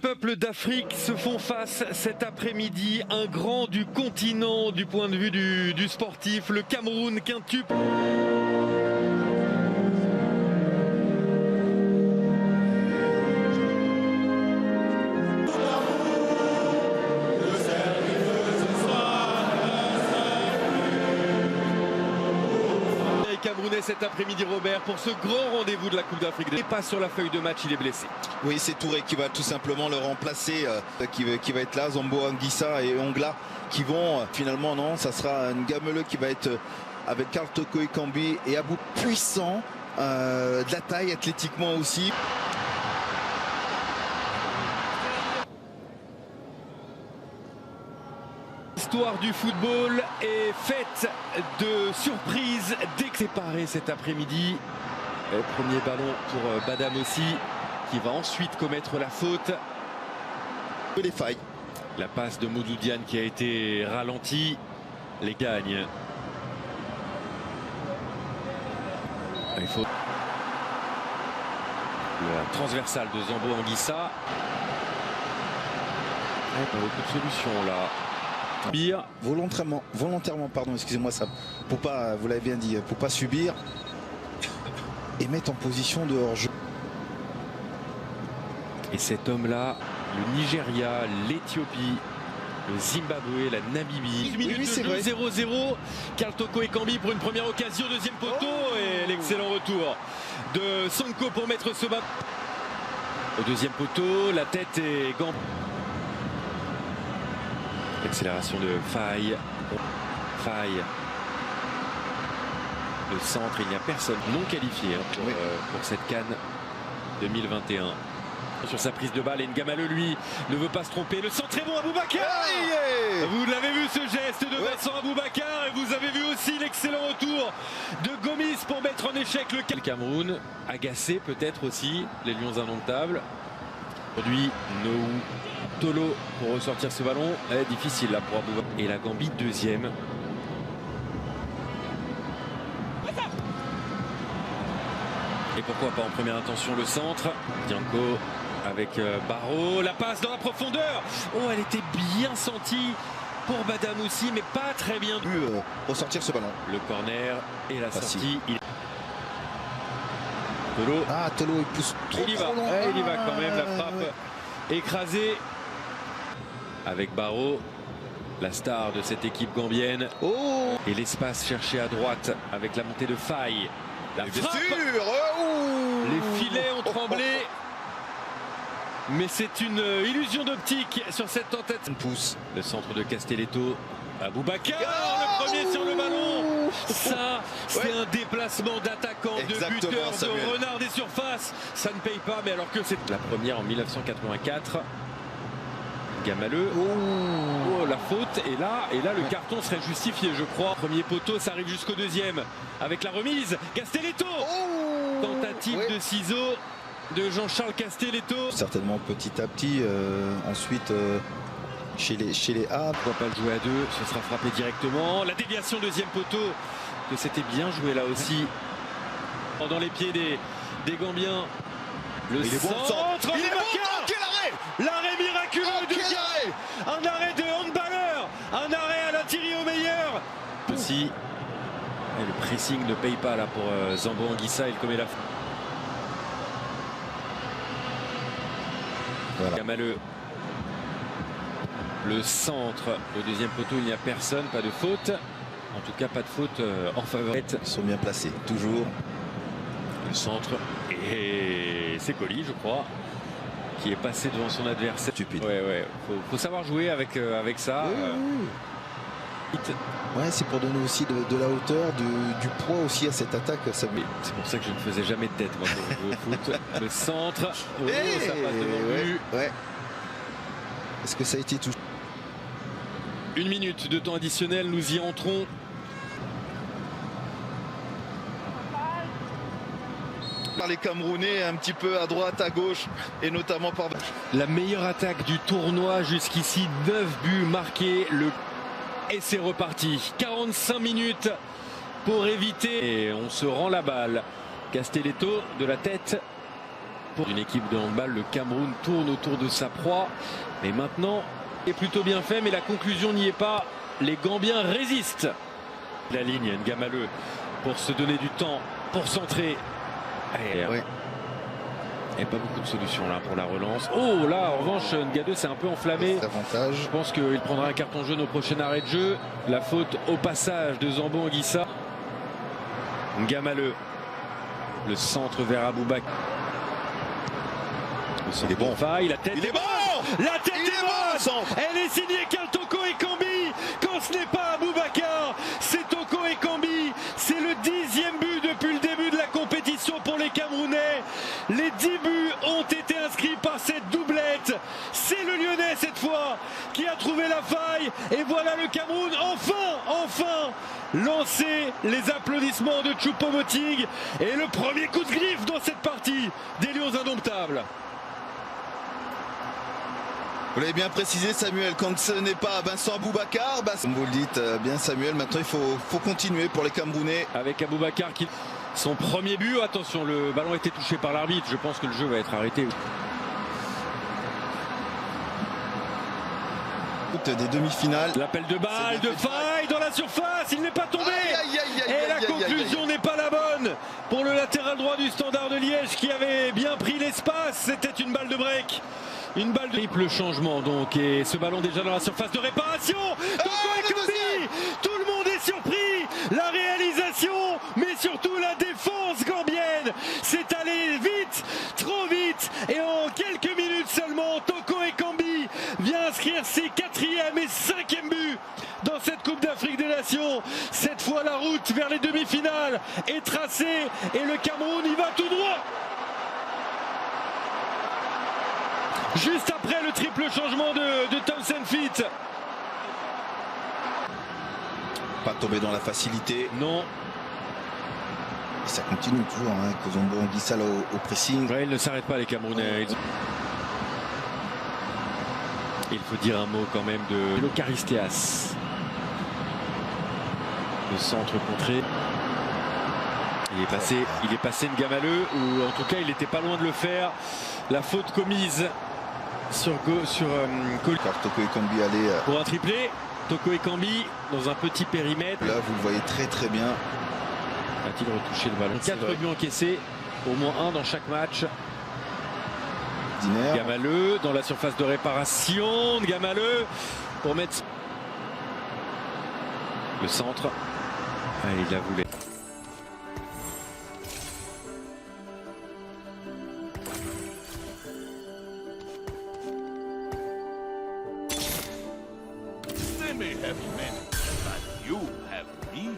peuples d'Afrique se font face cet après-midi, un grand du continent du point de vue du sportif, le Cameroun quintuple. Camerounais cet après-midi, Robert, pour ce grand rendez-vous de la Coupe d'Afrique. Et pas sur la feuille de match, il est blessé. Oui, c'est Touré qui va tout simplement le remplacer, qui va être là. Zambo Anguissa et Ongla qui vont finalement, non, ça sera Ngameleux qui va être avec Karl Toko Ekambi et Abou puissant, de la taille athlétiquement aussi. L'histoire du football est faite de surprises dès que séparé cet après-midi. Premier ballon pour Badam aussi, qui va ensuite commettre la faute. Les failles. La passe de Modou Diane qui a été ralentie. Les gagne. Il faut la transversale de Zambo Anguissa. Pas beaucoup de solutions là. Volontairement, pardon, excusez-moi, ça, pour pas, vous l'avez bien dit, pour pas subir et mettre en position de hors-jeu. Et cet homme-là, le Nigeria, l'Éthiopie, le Zimbabwe, la Namibie. Oui, c'est vrai. 0-0. Karl Toko Ekambi pour une première occasion, deuxième poteau et l'excellent retour de Sonko pour mettre ce ballon. Au deuxième poteau, la tête est gant. L'accélération de Faye. Le centre, il n'y a personne non qualifié pour cette CAN 2021. Sur sa prise de balle, et Ngameleux, lui, ne veut pas se tromper. Le centre est bon, Aboubacar. Vous l'avez vu ce geste de Vincent Aboubacar, et vous avez vu aussi l'excellent retour de Gomis pour mettre en échec le Cameroun. Agacé peut-être aussi, les Lions indomptables. Aujourd'hui, Noou Tolo pour ressortir ce ballon. Difficile là pour Aboubacar. Et la Gambie deuxième. Et pourquoi pas en première intention le centre. Dianko avec Barreau. La passe dans la profondeur. Oh, elle était bien sentie pour Badam aussi, mais pas très bien. Ressortir ce ballon. Le corner et la sortie. Tolo. Ah, Tolo, il pousse trop. Il y va quand même, la frappe écrasée. Avec Barreau, la star de cette équipe gambienne. Oh, et l'espace cherché à droite avec la montée de Faye. La frappe. Les filets ont tremblé. Mais c'est une illusion d'optique sur cette tentative. Pousse. Le centre de Castelletto. Aboubacar, le premier sur le ballon. Ça, c'est un déplacement d'attaquant, de buteur, de renard des surfaces. Ça ne paye pas, mais alors que c'est la première en 1984. Ngameleux. Oh, la faute. Et là, le carton serait justifié, je crois. Premier poteau, ça arrive jusqu'au deuxième. Avec la remise. Castelletto. Tentative de ciseaux de Jean-Charles Castelletto. Certainement petit à petit. Ensuite, chez les A. Pourquoi pas le jouer à deux? Ce sera frappé directement. La déviation, deuxième poteau. Que c'était bien joué là aussi. Dans les pieds des Gambiens. Le centre. Il est bon, quel arrêt! L'arrêt miraculeux de Guy. Un arrêt de handballeur. Un arrêt à la Thierry au meilleur. Aussi. Et le pressing ne paye pas là pour Zambo Anguissa. Il commet la faute. Voilà. Ngameleux. Le centre. Au deuxième poteau, il n'y a personne. Pas de faute. En tout cas, pas de faute en faveur. Ils sont bien placés, toujours. Le centre. Et c'est Colli, je crois, qui est passé devant son adversaire. Stupide. Ouais. Faut savoir jouer avec ça. Ouais, c'est pour donner aussi de la hauteur, du poids aussi à cette attaque. C'est pour ça que je ne faisais jamais de tête moi, quand je jouais au foot. Le centre. Ça passe devant le but. Est-ce que ça a été touché? 1 minute de temps additionnel, nous y entrons. Par les Camerounais, un petit peu à droite, à gauche, et notamment par... La meilleure attaque du tournoi jusqu'ici, 9 buts marqués. Et c'est reparti. 45 minutes pour éviter. Et on se rend la balle. Castelletto de la tête. Pour une équipe de handball, le Cameroun tourne autour de sa proie. Mais maintenant, c'est plutôt bien fait, mais la conclusion n'y est pas. Les Gambiens résistent. La ligne, Ngamaleu, pour se donner du temps, pour centrer. Et pas beaucoup de solutions là pour la relance. Oh là, en revanche, Ngadeu s'est un peu enflammé. Je pense qu'il prendra un carton jaune au prochain arrêt de jeu. La faute au passage de Zambo Anguissa. Ngamaleu. Le centre vers Aboubakar. Il est bon. Faille, la tête est bonne. La tête est bonne. Elle est signée Toko Ekambi. Quand ce n'est pas Aboubakar, c'est Toko Ekambi. C'est le 10e but depuis le début de la compétition pour les Camerounais. Les 10 buts ont été inscrits par cette doublette. C'est le Lyonnais cette fois qui a trouvé la faille. Et voilà le Cameroun enfin lancer les applaudissements de Choupo-Moting. Et le premier coup de griffe dans cette partie des Lions indomptables. Vous l'avez bien précisé, Samuel, quand ce n'est pas Vincent Aboubakar, comme vous le dites bien, Samuel, maintenant il faut continuer pour les Camerounais. Avec Aboubakar qui son premier but, attention, le ballon a été touché par l'arbitre, je pense que le jeu va être arrêté. Des demi-finales. L'appel de balle, de faille dans la surface, il n'est pas tombé. Et la conclusion n'est pas la bonne pour le latéral droit du Standard de Liège qui avait bien pris l'espace. C'était une balle de break. Une balle de triple changement donc, et ce ballon déjà dans la surface de réparation. Toko Ekambi, tout le monde est surpris. La réalisation, mais surtout la défense gambienne. C'est allé vite, trop vite, et en quelques minutes seulement, Toko Ekambi vient inscrire ses 4e et 5e buts dans cette Coupe d'Afrique des Nations. Cette fois, la route vers les demi-finales est tracée et le Cameroun y va tout droit. Juste après le triple changement de Townsend Fit. Pas tomber dans la facilité. Non. Et ça continue toujours, hein, Zambo Anguissa au pressing. Ouais, ils ne s'arrêtent pas les Camerounais. Il faut dire un mot quand même de Lokaristeas. Le centre contré. Il est passé Ngamaleu, ou en tout cas il n'était pas loin de le faire. La faute commise sur Toko Ekambi allait pour un triplé. Toko Ekambi dans un petit périmètre. Là vous le voyez très bien. A-t-il retouché le ballon? 4 buts encaissés, au moins un dans chaque match. Ngamaleu dans la surface de réparation. Ngamaleu pour mettre le centre. Allez, il la voulait. They may have many, but you have me.